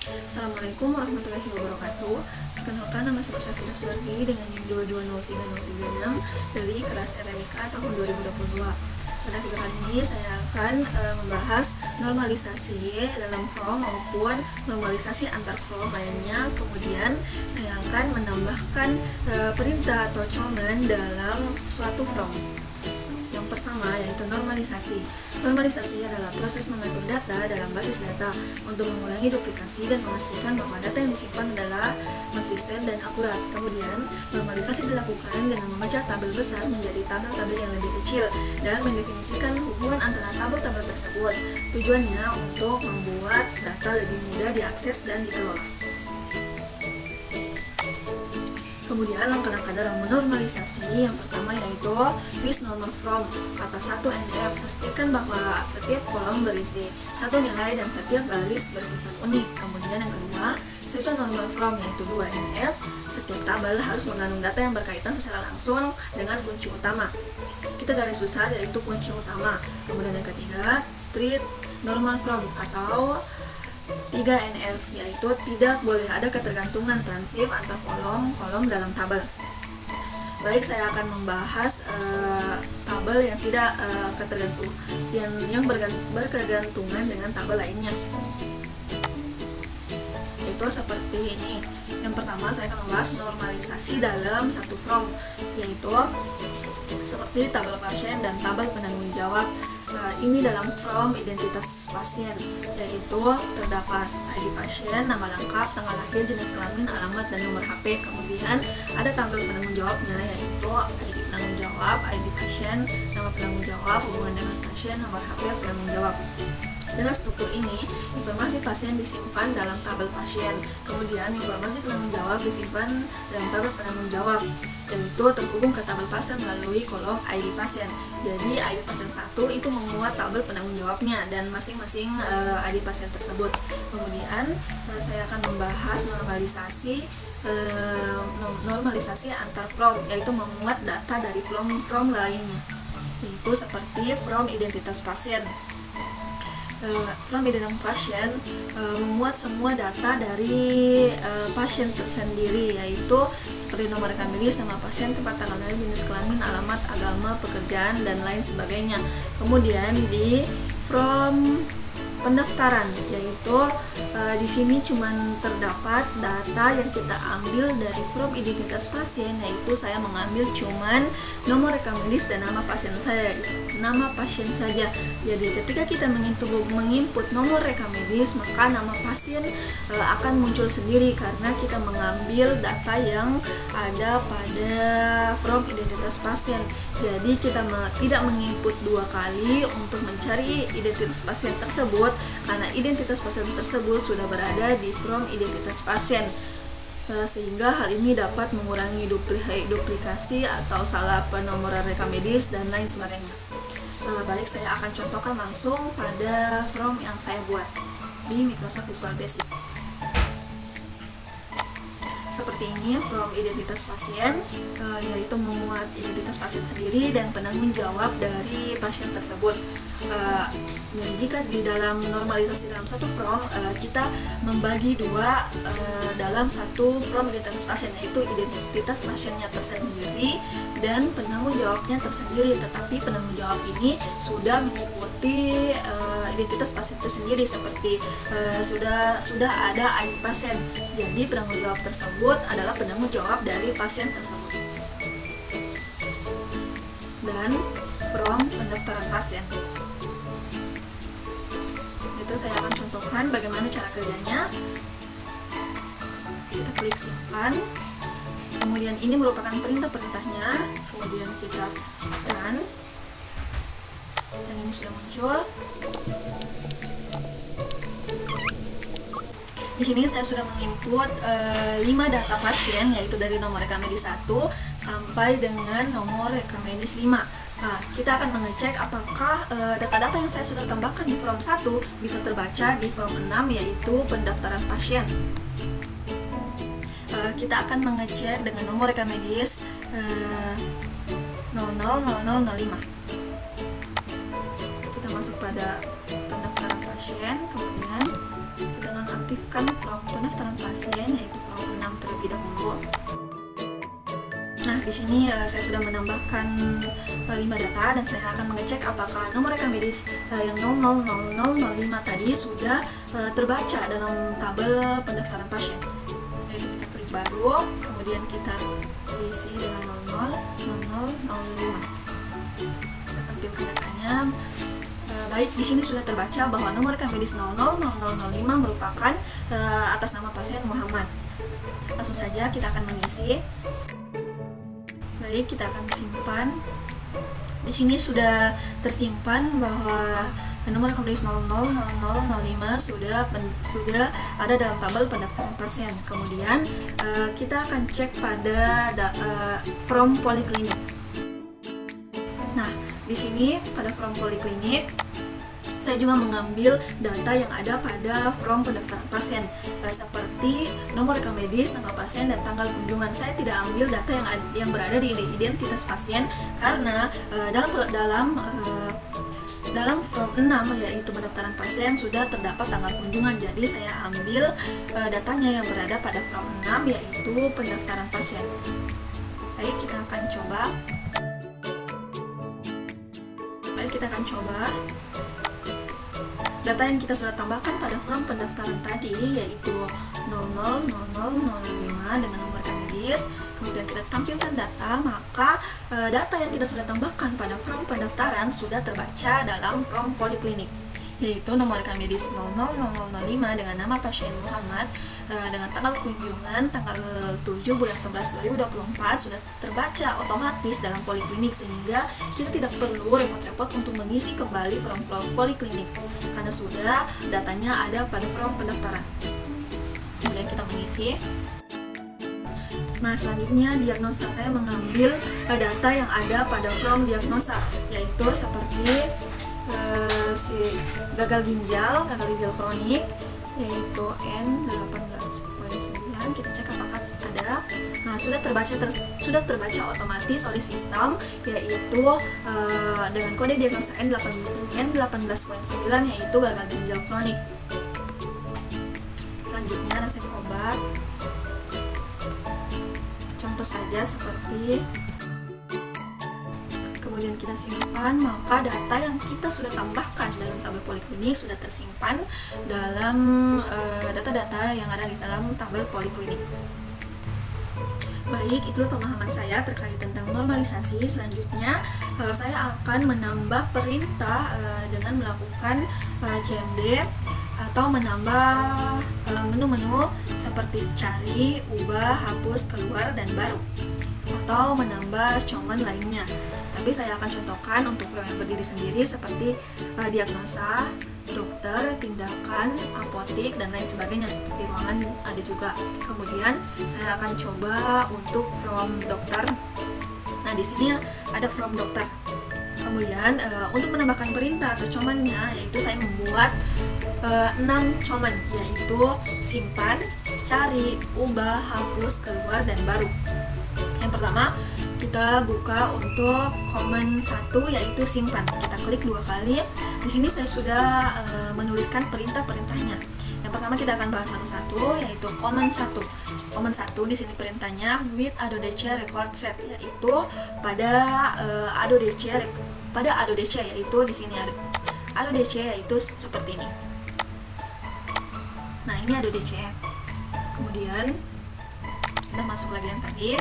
Assalamualaikum warahmatullahi wabarakatuh. Perkenalkan, nama saya Safira Suwardi dengan NIM 2203036 dari kelas RMIK tahun 2022. Pada video kali ini saya akan membahas normalisasi dalam from maupun normalisasi antar from lainnya. Kemudian saya akan menambahkan perintah atau command dalam suatu from. Yang pertama yaitu normalisasi. Normalisasi adalah proses mengatur data dalam basis data untuk mengurangi duplikasi dan memastikan bahwa data yang disimpan adalah konsisten dan akurat. Kemudian, normalisasi dilakukan dengan memecah tabel besar menjadi tabel-tabel yang lebih kecil dan mendefinisikan hubungan antara tabel-tabel tersebut. Tujuannya untuk membuat data lebih mudah diakses dan dikelola. Kemudian langkah-langkah dalam menormalisasi yang pertama yaitu use normal from kata 1NF. Pastikan bahwa setiap kolom berisi satu nilai dan setiap baris bersifat unik. Kemudian yang kedua, search normal from yaitu 2NF. Setiap tabel harus mengandung data yang berkaitan secara langsung dengan kunci utama. Kita garis besar yaitu kunci utama. Kemudian yang ketiga, treat normal from atau 3NF, yaitu tidak boleh ada ketergantungan transif antar kolom dalam tabel. Baik, saya akan membahas tabel yang tidak yang berkegantungan dengan tabel lainnya. Itu seperti ini. Yang pertama saya akan membahas normalisasi dalam satu from, yaitu seperti tabel pasien dan tabel penanggung jawab. Ini dalam from identitas pasien, yaitu terdapat ID pasien, nama lengkap, tanggal lahir, jenis kelamin, alamat, dan nomor HP. Kemudian ada tabel penanggung jawabnya, yaitu ID penanggung jawab, ID pasien, nama penanggung jawab, hubungan dengan pasien, nomor HP penanggung jawab. Dengan struktur ini, informasi pasien disimpan dalam tabel pasien, kemudian informasi penanggung jawab disimpan dalam tabel penanggung jawab, yaitu terhubung ke tabel pasien melalui kolom ID pasien. Jadi ID pasien 1 itu memuat tabel penanggung jawabnya dan masing-masing ID pasien tersebut. Kemudian saya akan membahas normalisasi antar from, yaitu memuat data dari from lainnya, yaitu seperti from identitas pasien. From identitas pasien memuat semua data dari pasien tersendiri, yaitu seperti nomor rekam medis, nama pasien, tempat tanggal lahir, jenis kelamin, alamat, agama, pekerjaan, dan lain sebagainya. Kemudian di from pendaftaran, yaitu di sini cuma terdapat data yang kita ambil dari from identitas pasien, yaitu saya mengambil cuman nomor rekam medis dan nama pasien saja. Jadi ketika kita menginput nomor rekam medis, maka nama pasien akan muncul sendiri karena kita mengambil data yang ada pada from identitas pasien. Jadi kita tidak menginput dua kali untuk mencari identitas pasien tersebut, karena identitas pasien tersebut sudah berada di from identitas pasien, sehingga hal ini dapat mengurangi duplikasi atau salah penomoran rekam medis dan lain sebagainya. Baik, saya akan contohkan langsung pada from yang saya buat di Microsoft Visual Basic. Seperti ini from identitas pasien, yaitu memuat identitas pasien sendiri dan penanggung jawab dari pasien tersebut. Jika di dalam normalisasi dalam satu from, kita membagi dua dalam satu from identitas pasien, yaitu identitas pasiennya tersendiri dan penanggung jawabnya tersendiri. Tetapi penanggung jawab ini sudah mengikuti identitas pasien tersendiri, seperti sudah ada ID pasien. Jadi penanggung jawab tersebut adalah penanggung jawab dari pasien tersebut. Dan from pendaftaran pasien, itu saya akan contohkan bagaimana cara kerjanya. Kita klik simpan, kemudian ini merupakan perintahnya, kemudian kita run, dan ini sudah muncul. Di sini saya sudah menginput 5 data pasien, yaitu dari nomor rekam medis 1 sampai dengan nomor rekam medis 5. Nah, kita akan mengecek apakah data-data yang saya sudah tambahkan di from 1 bisa terbaca di from 6, yaitu pendaftaran pasien. Kita akan mengecek dengan nomor rekam medis 000005. Kita masuk pada pendaftaran pasien. pasien, kemudian kita nonaktifkan from pendaftaran pasien, yaitu from 6 terlebih dahulu. Nah, di sini saya sudah menambahkan 5 data dan saya akan mengecek apakah nomor rekam medis yang 000005 tadi sudah terbaca dalam tabel pendaftaran pasien. Yaitu kita klik baru, kemudian kita isi dengan 000005. Kita tampilkan datanya. Baik, di sini sudah terbaca bahwa nomor rekam medis 000005 merupakan atas nama pasien Muhammad. Langsung saja kita akan mengisi. Baik, kita akan simpan. Di sini sudah tersimpan bahwa nomor rekam medis 000005 sudah ada dalam tabel pendaftaran pasien. Kemudian kita akan cek pada from poliklinik. Nah, di sini pada from poliklinik saya juga mengambil data yang ada pada from pendaftaran pasien, seperti nomor rekam medis, nama pasien, dan tanggal kunjungan. Saya tidak ambil data yang berada di identitas pasien karena dalam form 6, yaitu pendaftaran pasien, sudah terdapat tanggal kunjungan. Jadi saya ambil datanya yang berada pada form 6, yaitu pendaftaran pasien. Baik, kita akan coba. Data yang kita sudah tambahkan pada form pendaftaran tadi, yaitu 000005 dengan nomor rekam medis. Kemudian kita tampilkan data, maka data yang kita sudah tambahkan pada form pendaftaran sudah terbaca dalam form poliklinik, yaitu nomor rekam medis 000005 dengan nama pasien Muhammad, dengan tanggal kunjungan tanggal 7 bulan 11 2024 sudah terbaca otomatis dalam poliklinik, sehingga kita tidak perlu repot-repot untuk mengisi kembali form poliklinik karena sudah datanya ada pada form pendaftaran. Kemudian kita mengisi. Nah, selanjutnya diagnosa. Saya mengambil data yang ada pada form diagnosa, yaitu seperti gagal ginjal kronik, yaitu N18.9. Kita cek apakah ada. Nah, sudah terbaca otomatis oleh sistem, yaitu dengan kode diagnosa N18.9, yaitu gagal ginjal kronik. Selanjutnya resep obat. Contoh saja seperti, kemudian kita simpan, maka data yang kita sudah tambahkan dalam tabel poliklinik sudah tersimpan dalam data-data yang ada di dalam tabel poliklinik. Baik, itulah pemahaman saya terkait tentang normalisasi. Selanjutnya saya akan menambah perintah dengan melakukan CMD atau menambah menu-menu seperti cari, ubah, hapus, keluar, dan baru, atau menambah command lainnya. Tapi saya akan contohkan untuk flow yang berdiri sendiri seperti diagnosa, dokter, tindakan, apotik, dan lain sebagainya, seperti ruangan ada juga. Kemudian saya akan coba untuk from dokter. Nah, di sini ada from dokter. Kemudian untuk menambahkan perintah atau command-nya, yaitu saya membuat 6 command, yaitu simpan, cari, ubah, hapus, keluar, dan baru. Yang pertama, kita buka untuk command 1, yaitu simpan. Kita klik 2 kali. Di sini saya sudah menuliskan perintah-perintahnya. Yang pertama kita akan bahas satu-satu, yaitu command 1. Command 1 di sini perintahnya with ADODC record set, yaitu pada ADODC yaitu di sini ada ADODC, yaitu seperti ini. Nah, ini ADODC. Kemudian kita masuk lagi yang tadi.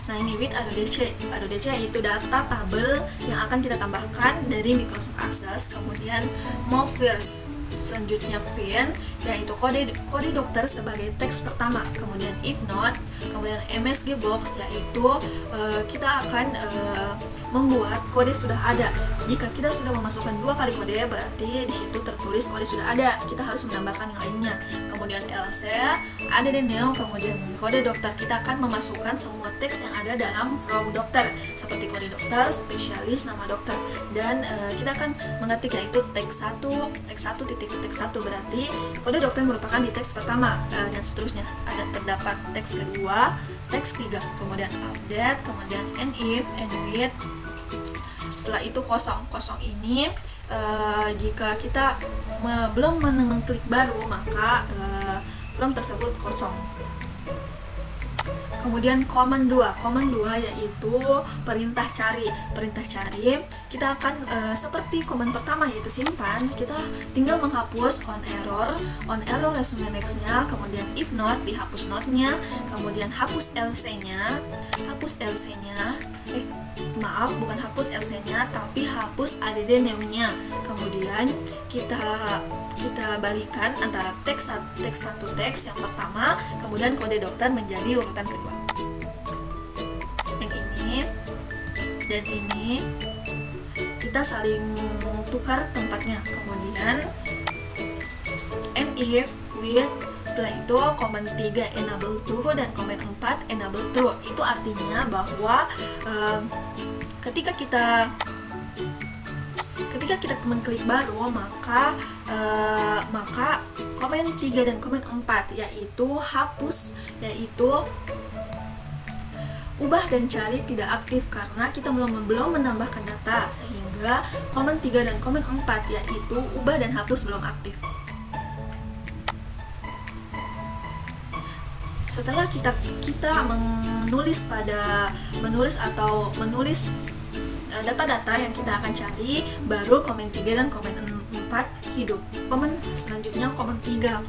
Nah, ini with ADODC yaitu data tabel yang akan kita tambahkan dari Microsoft Access. Kemudian Moviers, selanjutnya VIN, yaitu kode dokter sebagai teks pertama. Kemudian if not, kemudian MSG box, yaitu kita akan membuat kode sudah ada. Jika kita sudah memasukkan 2 kali kode, berarti di situ tertulis kode sudah ada. Kita harus menambahkan yang lainnya. Kemudian LC, ada di neo, kemudian kode dokter. Kita akan memasukkan semua teks yang ada dalam from dokter, seperti kode dokter, spesialis, nama dokter. Dan kita akan mengetik yaitu teks 1, berarti kode dokter merupakan di teks pertama, dan seterusnya. Terdapat teks kedua, teks 3, kemudian update, kemudian end if, end with. Setelah itu kosong ini jika kita belum mengklik baru, maka form tersebut kosong. Kemudian command 2 yaitu perintah cari. Perintah cari kita akan seperti command pertama yaitu simpan, kita tinggal menghapus on error resume next-nya, kemudian if not dihapus not-nya, kemudian hapus LC-nya, maaf bukan hapus LC-nya tapi hapus add new-nya. Kemudian kita balikan antara teks yang pertama, kemudian kode dokter menjadi urutan kedua. Yang ini dan ini kita saling tukar tempatnya. Kemudian and if with, setelah itu command 3 enable true dan command 4 enable true. Itu artinya bahwa ketika kita mengklik baru, maka komen 3 dan komen 4 yaitu hapus, yaitu ubah dan cari tidak aktif karena kita belum menambahkan data, sehingga komen 3 dan komen 4 yaitu ubah dan hapus belum aktif. Setelah kita menulis data-data yang kita akan cari, baru komen 3 dan komen 4 hidup. Komen selanjutnya komen 3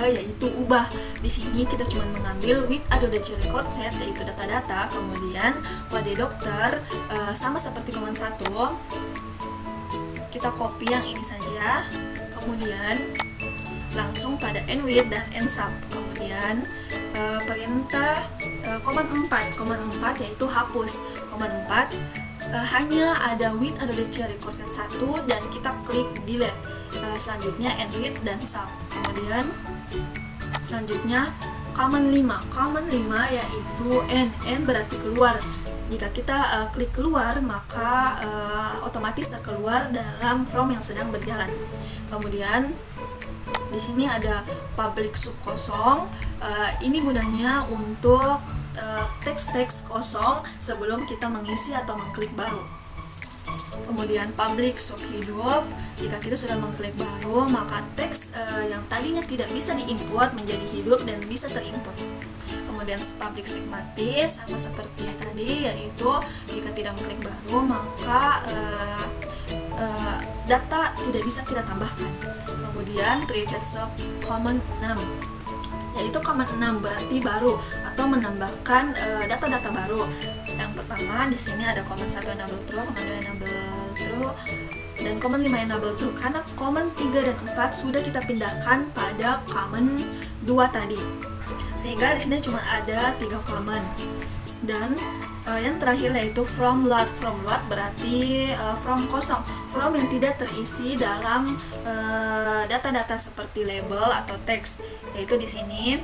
yaitu ubah. Di sini kita cuma mengambil with Adobe record set yaitu data-data, kemudian kode dokter sama seperti komen 1. Kita copy yang ini saja, kemudian langsung pada end with dan end sub. Kemudian perintah komen 4 yaitu hapus. Komen 4 hanya ada with Adobe record set 1 dan kita klik delete. Selanjutnya end with dan sub. Kemudian selanjutnya command 5 yaitu end berarti keluar. Jika kita klik keluar, maka otomatis terkeluar dalam from yang sedang berjalan. Kemudian di sini ada public sub kosong. Ini gunanya untuk teks-teks kosong sebelum kita mengisi atau mengklik baru. Kemudian public sub hidup, jika kita sudah mengklik baru, maka teks yang tadinya tidak bisa diinput menjadi hidup dan bisa terinput. Kemudian public sub mati, sama seperti tadi, yaitu jika tidak mengklik baru, maka data tidak bisa kita tambahkan. Kemudian private sub command 6, yaitu command 6 berarti baru atau menambahkan data-data baru. Yang pertama di sini ada command 1 enable true, command 2 enable true, dan command 5 enable true karena command 3 dan 4 sudah kita pindahkan pada command 2 tadi. Sehingga di sini cuma ada 3 command. Dan yang terakhir yaitu from load berarti from kosong, from yang tidak terisi dalam data-data seperti label atau teks. Yaitu di sini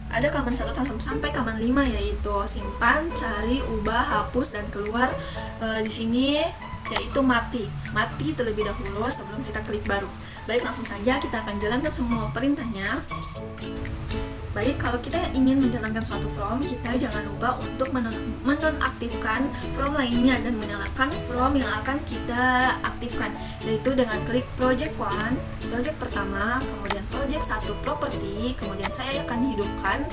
ada command 1 sampai command 5 yaitu simpan, cari, ubah, hapus dan keluar. Di sini yaitu mati terlebih dahulu sebelum kita klik baru. Baik, langsung saja kita akan jalankan semua perintahnya. Baik, kalau kita ingin menjalankan suatu from, kita jangan lupa untuk menonaktifkan from lainnya dan menyalakan from yang akan kita aktifkan, yaitu dengan klik project 1, project pertama, kemudian project 1 property, kemudian saya akan hidupkan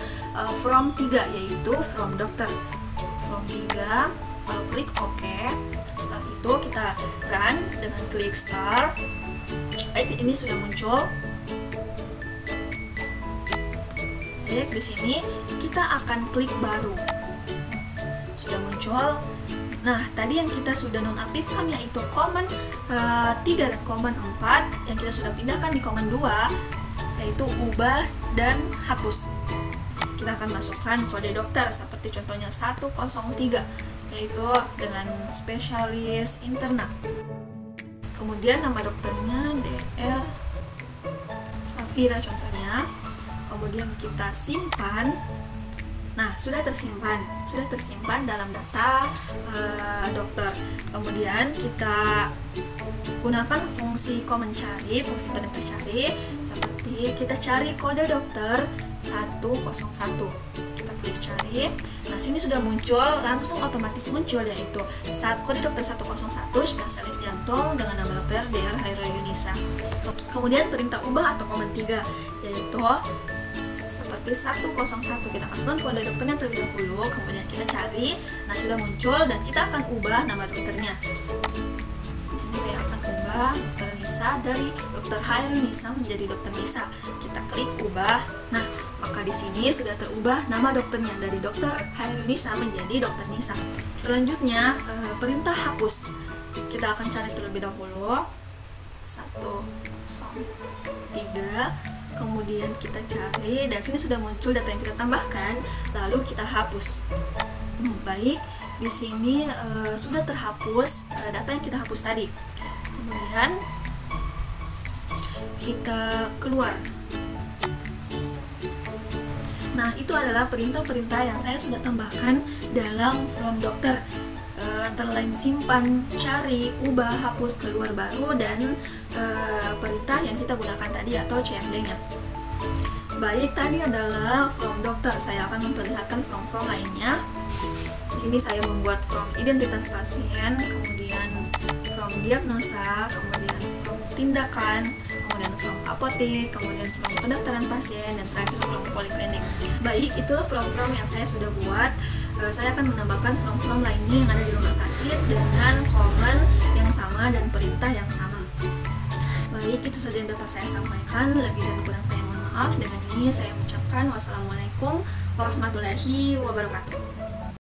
from 3 yaitu from dokter. From 3, kalau klik OK, setelah itu kita run dengan klik start. Baik, ini sudah muncul. Baik, di sini kita akan klik baru. Sudah muncul. Nah, tadi yang kita sudah nonaktifkan yaitu command 3 dan command 4 yang kita sudah pindahkan di command 2 yaitu ubah dan hapus. Kita akan masukkan kode dokter seperti contohnya 103 yaitu dengan spesialis interna. Kemudian nama dokternya DR Safira contohnya. Kemudian kita simpan. Nah, sudah tersimpan dalam data dokter. Kemudian kita gunakan fungsi komen cari, fungsi perintah cari, seperti kita cari kode dokter 101. Kita klik cari. Nah, sini sudah muncul, langsung otomatis muncul, yaitu kode dokter 101 spesialis jantung dengan nama dokter Dr. Hairul Yunisa. Kemudian perintah ubah atau komen 3, yaitu seperti 101. Kita masukkan kode dokternya terlebih dahulu, kemudian kita cari. Nah, sudah muncul dan kita akan ubah nama dokternya. Di sini saya akan ubah Dokter Nisa dari Dokter Hairul Nisa menjadi Dokter Nisa. Kita klik ubah. Nah, maka di sini sudah terubah nama dokternya dari Dokter Hairul Nisa menjadi Dokter Nisa. Selanjutnya perintah hapus. Kita akan cari terlebih dahulu 103. Kemudian kita cari dan sini sudah muncul data yang kita tambahkan, lalu kita hapus. Baik, di sini sudah terhapus data yang kita hapus tadi. Kemudian kita keluar. Nah, itu adalah perintah-perintah yang saya sudah tambahkan dalam from dokter, antara lain simpan, cari, ubah, hapus, keluar baru, dan perintah yang kita gunakan tadi atau CMD-nya. Baik, tadi adalah from dokter. Saya akan memperlihatkan from lainnya. Di sini saya membuat from identitas pasien, kemudian from diagnosa, kemudian from tindakan, kemudian from apotek, kemudian from pendaftaran pasien, dan terakhir from poliklinik. Baik, itulah from yang saya sudah buat. Saya akan menambahkan from lainnya yang ada di rumah sakit dengan komen yang sama dan perintah yang sama. Baik, itu saja yang dapat saya sampaikan. Lebih dan kurang saya mohon maaf. Dengan ini saya ucapkan wassalamualaikum warahmatullahi wabarakatuh.